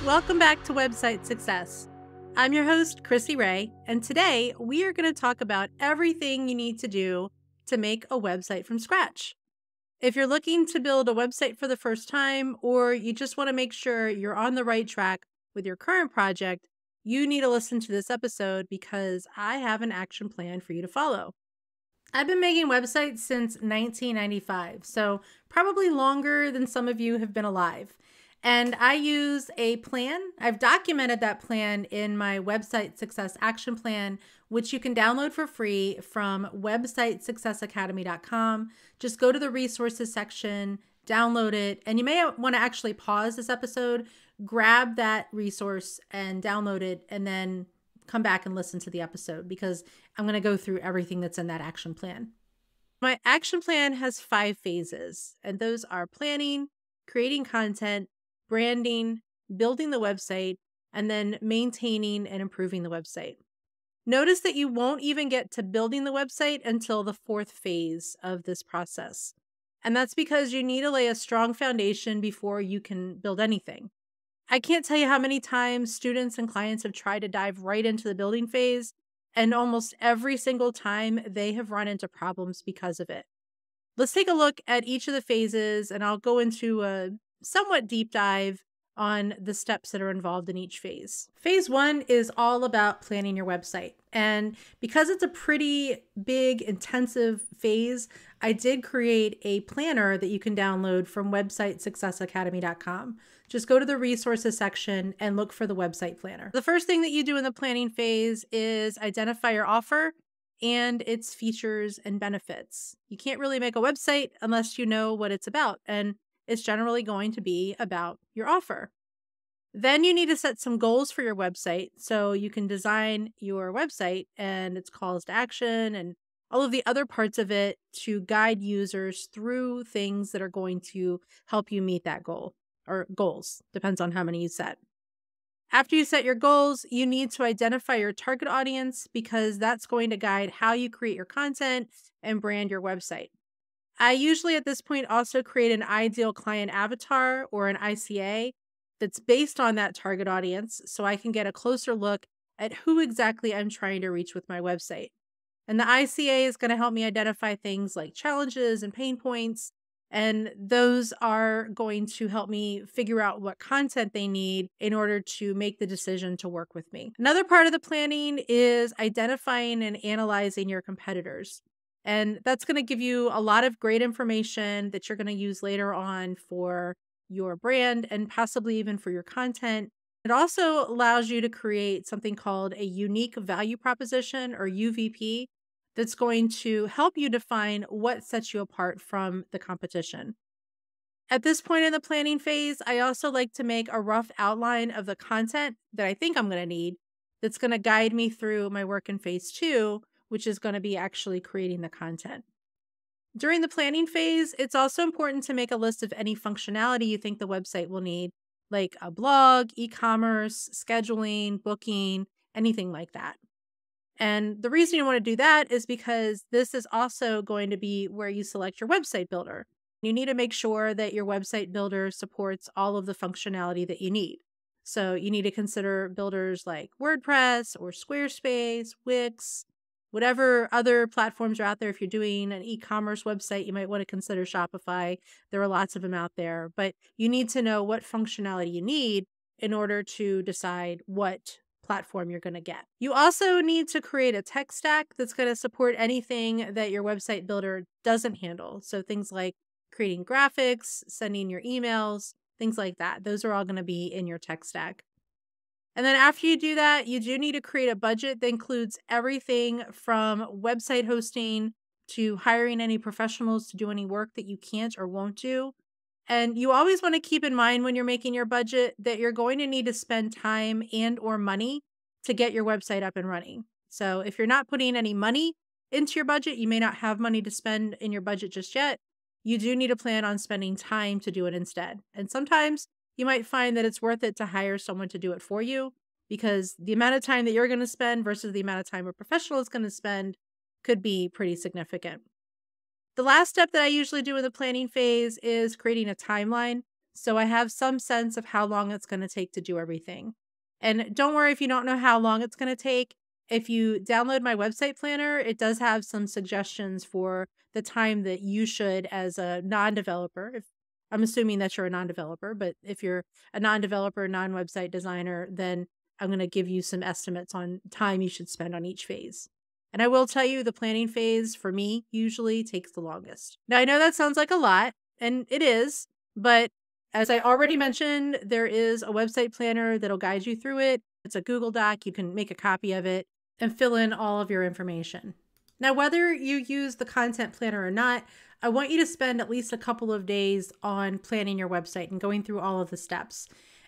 Welcome back to Website Success. I'm your host, Chrissy Ray, and today we are going to talk about everything you need to do to make a website from scratch. If you're looking to build a website for the first time, or you just want to make sure you're on the right track with your current project, you need to listen to this episode because I have an action plan for you to follow. I've been making websites since 1995, so probably longer than some of you have been alive. And I use a plan. I've documented that plan in my Website Success Action Plan, which you can download for free from websitesuccessacademy.com. Just go to the resources section, download it, and you may want to actually pause this episode, grab that resource and download it, and then come back and listen to the episode because I'm going to go through everything that's in that action plan. My action plan has 5 phases, and those are planning, creating content, branding, building the website, and then maintaining and improving the website. Notice that you won't even get to building the website until the 4th phase of this process. And that's because you need to lay a strong foundation before you can build anything. I can't tell you how many times students and clients have tried to dive right into the building phase, and almost every single time they have run into problems because of it. Let's take a look at each of the phases, and I'll go into a somewhat deep dive on the steps that are involved in each phase. Phase 1 is all about planning your website. And because it's a pretty big, intensive phase, I did create a planner that you can download from websitesuccessacademy.com. Just go to the resources section and look for the website planner. The first thing that you do in the planning phase is identify your offer and its features and benefits. You can't really make a website unless you know what it's about, and it's generally going to be about your offer. Then you need to set some goals for your website so you can design your website and its calls to action and all of the other parts of it to guide users through things that are going to help you meet that goal, or goals, depends on how many you set. After you set your goals, you need to identify your target audience because that's going to guide how you create your content and brand your website. I usually at this point also create an ideal client avatar or an ICA that's based on that target audience so I can get a closer look at who exactly I'm trying to reach with my website. And the ICA is going to help me identify things like challenges and pain points, and those are going to help me figure out what content they need in order to make the decision to work with me. Another part of the planning is identifying and analyzing your competitors. And that's going to give you a lot of great information that you're going to use later on for your brand and possibly even for your content. It also allows you to create something called a unique value proposition, or UVP, that's going to help you define what sets you apart from the competition. At this point in the planning phase, I also like to make a rough outline of the content that I think I'm going to need that's going to guide me through my work in phase 2, which is going to be actually creating the content. During the planning phase, it's also important to make a list of any functionality you think the website will need, like a blog, e-commerce, scheduling, booking, anything like that. And the reason you want to do that is because this is also going to be where you select your website builder. You need to make sure that your website builder supports all of the functionality that you need. So you need to consider builders like WordPress or Squarespace, Wix, whatever other platforms are out there. If you're doing an e-commerce website, you might want to consider Shopify. There are lots of them out there, but you need to know what functionality you need in order to decide what platform you're going to get. You also need to create a tech stack that's going to support anything that your website builder doesn't handle. So things like creating graphics, sending your emails, things like that. Those are all going to be in your tech stack. And then after you do that, you do need to create a budget that includes everything from website hosting to hiring any professionals to do any work that you can't or won't do. And you always want to keep in mind when you're making your budget that you're going to need to spend time and or money to get your website up and running. So if you're not putting any money into your budget, you may not have money to spend in your budget just yet. You do need to plan on spending time to do it instead. And sometimes you might find that it's worth it to hire someone to do it for you because the amount of time that you're going to spend versus the amount of time a professional is going to spend could be pretty significant. The last step that I usually do in the planning phase is creating a timeline. So I have some sense of how long it's going to take to do everything. And don't worry if you don't know how long it's going to take. If you download my website planner, it does have some suggestions for the time that you should, as a non-developer, if I'm assuming that you're a non-developer, but if you're a non-developer, non-website designer, then I'm going to give you some estimates on time you should spend on each phase. And I will tell you, the planning phase for me usually takes the longest. Now, I know that sounds like a lot, and it is, but as I already mentioned, there is a website planner that'll guide you through it. It's a Google Doc. You can make a copy of it and fill in all of your information. Now, whether you use the content planner or not, I want you to spend at least a couple of days on planning your website and going through all of the steps.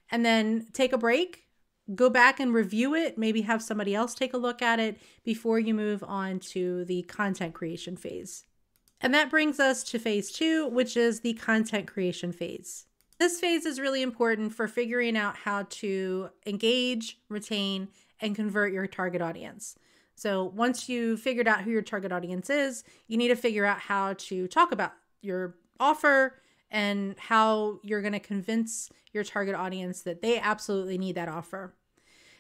And then take a break, go back and review it, maybe have somebody else take a look at it before you move on to the content creation phase. And that brings us to phase 2, which is the content creation phase. This phase is really important for figuring out how to engage, retain, and convert your target audience. So once you've figured out who your target audience is, you need to figure out how to talk about your offer and how you're going to convince your target audience that they absolutely need that offer.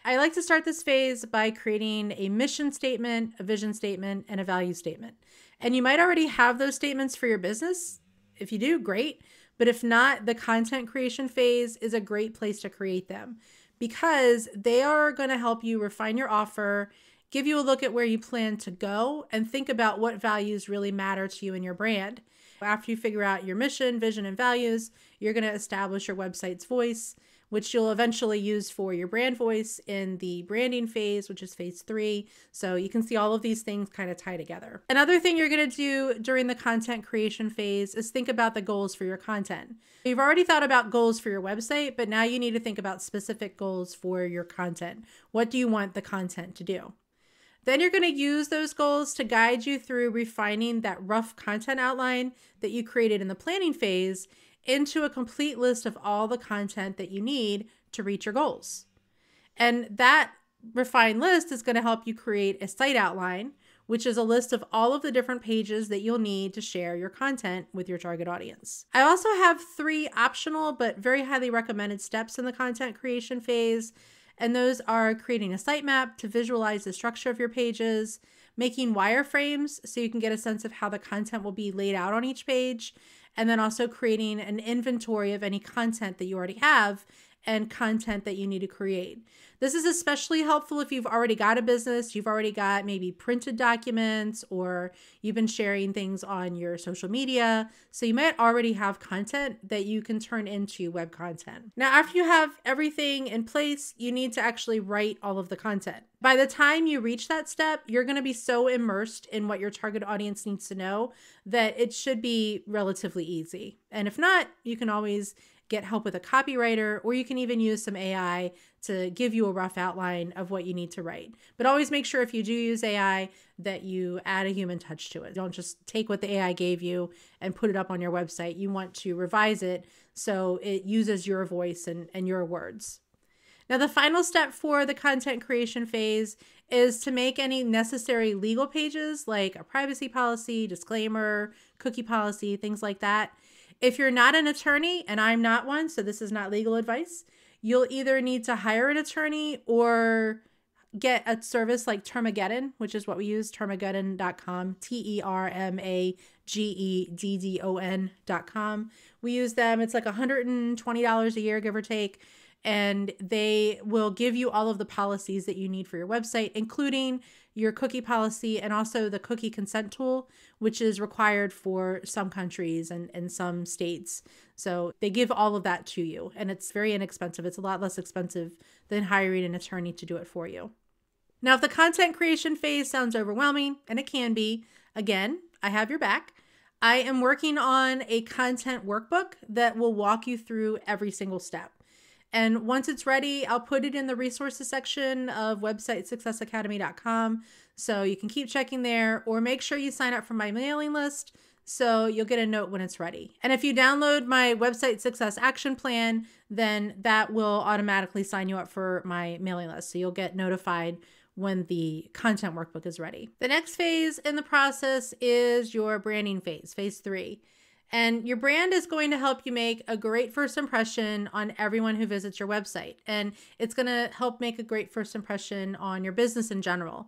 I like to start this phase by creating a mission statement, a vision statement, and a value statement. And you might already have those statements for your business. If you do, great. But if not, the content creation phase is a great place to create them because they are going to help you refine your offer, give you a look at where you plan to go, and think about what values really matter to you and your brand. After you figure out your mission, vision, and values, you're going to establish your website's voice, which you'll eventually use for your brand voice in the branding phase, which is phase 3. So you can see all of these things kind of tie together. Another thing you're going to do during the content creation phase is think about the goals for your content. You've already thought about goals for your website, but now you need to think about specific goals for your content. What do you want the content to do? Then you're going to use those goals to guide you through refining that rough content outline that you created in the planning phase into a complete list of all the content that you need to reach your goals. And that refined list is going to help you create a site outline, which is a list of all of the different pages that you'll need to share your content with your target audience. I also have 3 optional but very highly recommended steps in the content creation phase. And those are creating a sitemap to visualize the structure of your pages, making wireframes so you can get a sense of how the content will be laid out on each page, and then also creating an inventory of any content that you already have and content that you need to create. This is especially helpful if you've already got a business, you've already got maybe printed documents, or you've been sharing things on your social media. So you might already have content that you can turn into web content. Now, after you have everything in place, you need to actually write all of the content. By the time you reach that step, you're going to be so immersed in what your target audience needs to know that it should be relatively easy. And if not, you can always get help with a copywriter, or you can even use some AI to give you a rough outline of what you need to write. But always make sure if you do use AI that you add a human touch to it. Don't just take what the AI gave you and put it up on your website. You want to revise it so it uses your voice and your words. Now, the final step for the content creation phase is to make any necessary legal pages like a privacy policy, disclaimer, cookie policy, things like that. If you're not an attorney, and I'm not one, so this is not legal advice, you'll either need to hire an attorney or get a service like Termageddon, which is what we use, termageddon.com, termageddon.com. We use them. It's like $120 a year, give or take. And they will give you all of the policies that you need for your website, including your cookie policy and also the cookie consent tool, which is required for some countries and some states. So they give all of that to you, and it's very inexpensive. It's a lot less expensive than hiring an attorney to do it for you. Now, if the content creation phase sounds overwhelming, and it can be, again, I have your back. I am working on a content workbook that will walk you through every single step. And once it's ready, I'll put it in the resources section of websitesuccessacademy.com. So you can keep checking there, or make sure you sign up for my mailing list so you'll get a note when it's ready. And if you download my website success action plan, then that will automatically sign you up for my mailing list. So you'll get notified when the content workbook is ready. The next phase in the process is your branding phase, phase 3. And your brand is going to help you make a great first impression on everyone who visits your website. And it's going to help make a great first impression on your business in general.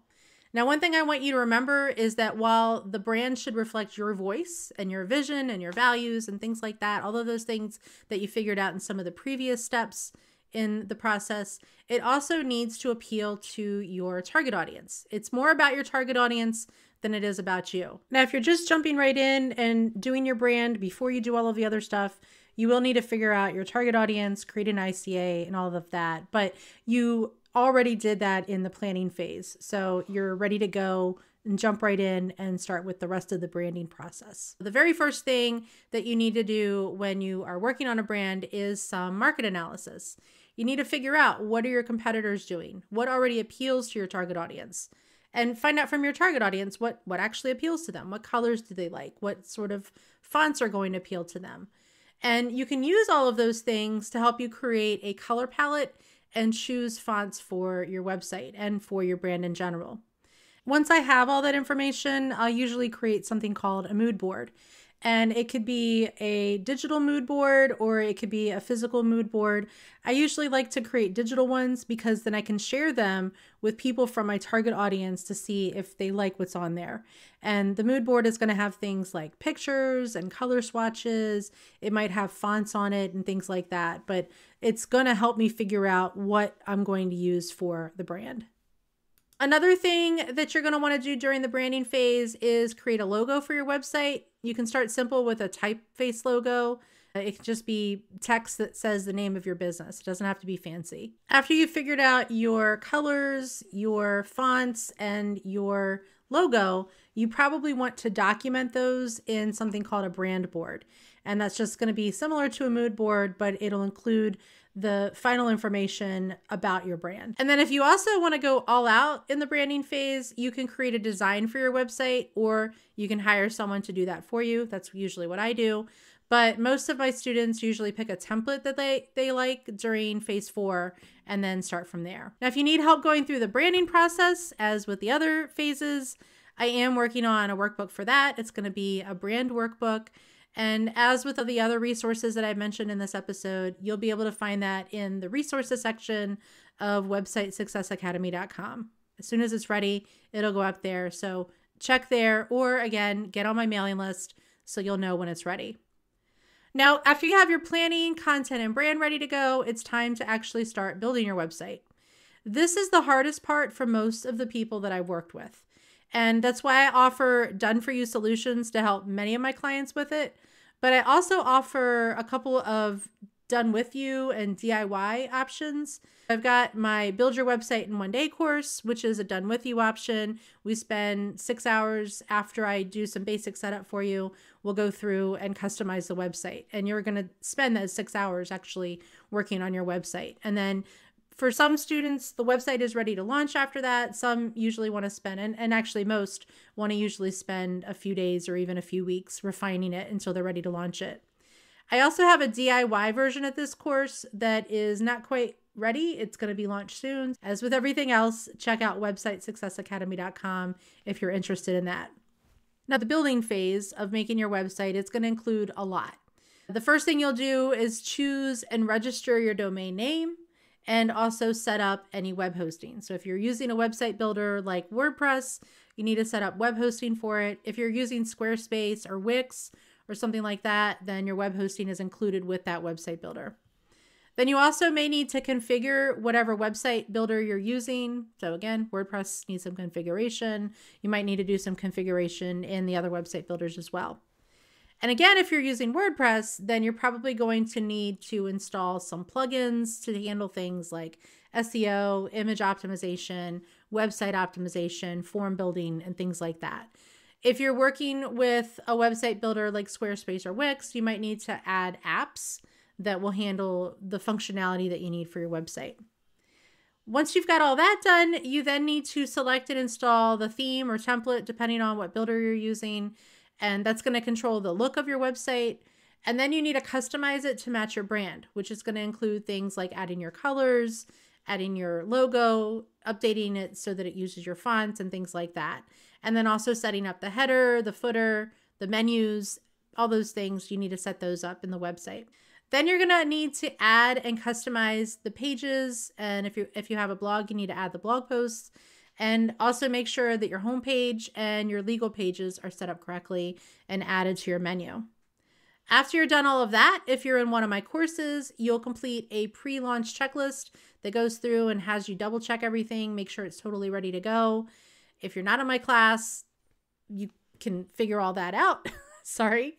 Now, one thing I want you to remember is that while the brand should reflect your voice and your vision and your values and things like that, all of those things that you figured out in some of the previous steps in the process, it also needs to appeal to your target audience. It's more about your target audience than it is about you. Now, if you're just jumping right in and doing your brand before you do all of the other stuff, you will need to figure out your target audience, create an ICA and all of that. But you already did that in the planning phase. So you're ready to go and jump right in and start with the rest of the branding process. The very first thing that you need to do when you are working on a brand is some market analysis. You need to figure out, what are your competitors doing? What already appeals to your target audience? And find out from your target audience what actually appeals to them. What colors do they like? What sort of fonts are going to appeal to them? And you can use all of those things to help you create a color palette and choose fonts for your website and for your brand in general. Once I have all that information, I'll usually create something called a mood board. And it could be a digital mood board or it could be a physical mood board. I usually like to create digital ones because then I can share them with people from my target audience to see if they like what's on there. And the mood board is going to have things like pictures and color swatches. It might have fonts on it and things like that, but it's going to help me figure out what I'm going to use for the brand. Another thing that you're going to want to do during the branding phase is create a logo for your website. You can start simple with a typeface logo. It can just be text that says the name of your business. It doesn't have to be fancy. After you've figured out your colors, your fonts, and your logo, you probably want to document those in something called a brand board. And that's just going to be similar to a mood board, but it'll include the final information about your brand. And then if you also want to go all out in the branding phase, you can create a design for your website, or you can hire someone to do that for you. That's usually what I do. But most of my students usually pick a template that they like during phase 4 and then start from there. Now, if you need help going through the branding process, as with the other phases, I am working on a workbook for that. It's going to be a brand workbook. And as with the other resources that I mentioned in this episode, you'll be able to find that in the resources section of websitesuccessacademy.com. As soon as it's ready, it'll go up there. So check there, or again, get on my mailing list so you'll know when it's ready. Now, after you have your planning, content, and brand ready to go, it's time to actually start building your website. This is the hardest part for most of the people that I've worked with. And that's why I offer done-for-you solutions to help many of my clients with it. But I also offer a couple of done-with-you and DIY options. I've got my Build Your Website in One Day course, which is a done-with-you option. We spend 6 hours after I do some basic setup for you. We'll go through and customize the website. And you're going to spend those 6 hours actually working on your website. And then for some students, the website is ready to launch after that. Some usually want to spend, and actually most want to usually spend a few days or even a few weeks refining it until they're ready to launch it. I also have a DIY version of this course that is not quite ready. It's going to be launched soon. As with everything else, check out websitesuccessacademy.com if you're interested in that. Now, the building phase of making your website, it's going to include a lot. The first thing you'll do is choose and register your domain name, and also set up any web hosting. So if you're using a website builder like WordPress, you need to set up web hosting for it. If you're using Squarespace or Wix or something like that, then your web hosting is included with that website builder. Then you also may need to configure whatever website builder you're using. So again, WordPress needs some configuration. You might need to do some configuration in the other website builders as well. And again, if you're using WordPress, then you're probably going to need to install some plugins to handle things like SEO, image optimization, website optimization, form building, and things like that. If you're working with a website builder like Squarespace or Wix, you might need to add apps that will handle the functionality that you need for your website. Once you've got all that done, you then need to select and install the theme or template, depending on what builder you're using. And that's going to control the look of your website. And then you need to customize it to match your brand, which is going to include things like adding your colors, adding your logo, updating it so that it uses your fonts and things like that. And then also setting up the header, the footer, the menus, all those things, you need to set those up in the website. Then you're going to need to add and customize the pages. And if you have a blog, you need to add the blog posts, and also make sure that your homepage and your legal pages are set up correctly and added to your menu. After you're done all of that, if you're in one of my courses, you'll complete a pre-launch checklist that goes through and has you double check everything, make sure it's totally ready to go. If you're not in my class, you can figure all that out. Sorry.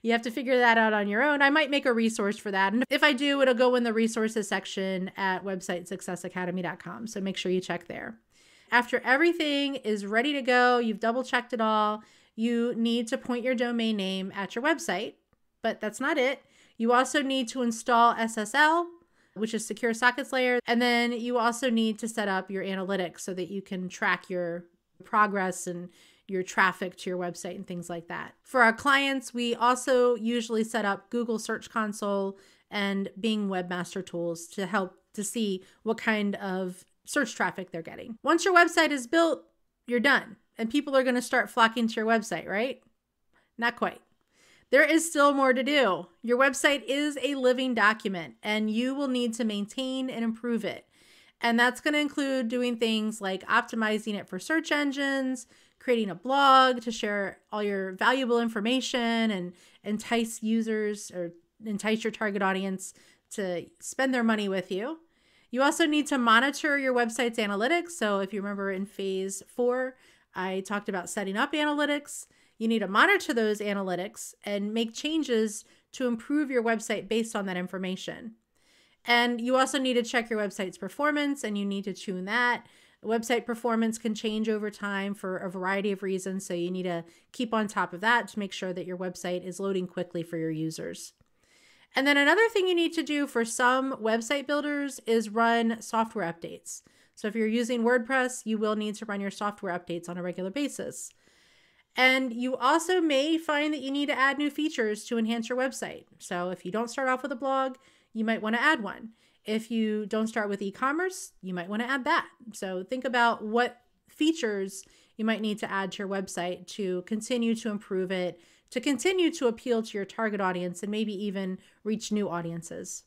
You have to figure that out on your own. I might make a resource for that. And if I do, it'll go in the resources section at websitesuccessacademy.com. So make sure you check there. After everything is ready to go, you've double checked it all, you need to point your domain name at your website, but that's not it. You also need to install SSL, which is Secure Sockets Layer. And then you also need to set up your analytics so that you can track your progress and your traffic to your website and things like that. For our clients, we also usually set up Google Search Console and Bing Webmaster Tools to help to see what kind of search traffic they're getting. Once your website is built, you're done. And people are going to start flocking to your website, right? Not quite. There is still more to do. Your website is a living document, and you will need to maintain and improve it. And that's going to include doing things like optimizing it for search engines, creating a blog to share all your valuable information and entice users or entice your target audience to spend their money with you. You also need to monitor your website's analytics. So if you remember in phase 4, I talked about setting up analytics. You need to monitor those analytics and make changes to improve your website based on that information. And you also need to check your website's performance, and you need to tune that. Website performance can change over time for a variety of reasons, so you need to keep on top of that to make sure that your website is loading quickly for your users. And then another thing you need to do for some website builders is run software updates. So if you're using WordPress, you will need to run your software updates on a regular basis. And you also may find that you need to add new features to enhance your website. So if you don't start off with a blog, you might want to add one. If you don't start with e-commerce, you might want to add that. So think about what features you might need to add to your website to continue to improve it, to continue to appeal to your target audience, and maybe even reach new audiences.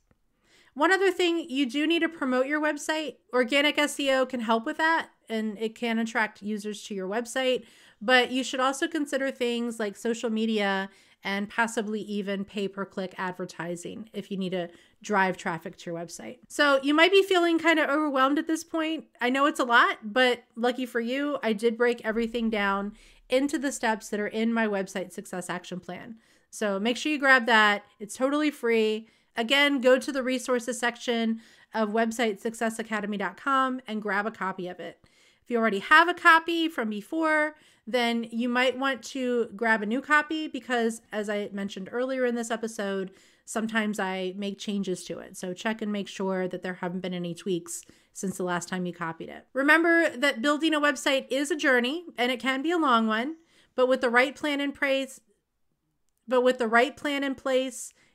One other thing, you do need to promote your website. Organic SEO can help with that, and it can attract users to your website, but you should also consider things like social media and possibly even pay-per-click advertising if you need to drive traffic to your website. So you might be feeling kind of overwhelmed at this point. I know it's a lot, but lucky for you, I did break everything down into the steps that are in my website success action plan. So make sure you grab that. It's totally free. Again, go to the resources section of websitesuccessacademy.com and grab a copy of it. If you already have a copy from before, then you might want to grab a new copy because, as I mentioned earlier in this episode, sometimes I make changes to it. So check and make sure that there haven't been any tweaks since the last time you copied it. Remember that building a website is a journey, and it can be a long one, but with the right plan in place,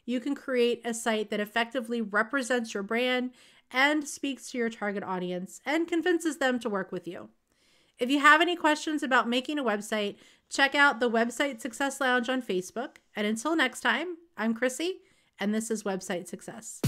you can create a site that effectively represents your brand and speaks to your target audience and convinces them to work with you. If you have any questions about making a website, check out the Website Success Lounge on Facebook. And until next time, I'm Chrissy, and this is Website Success.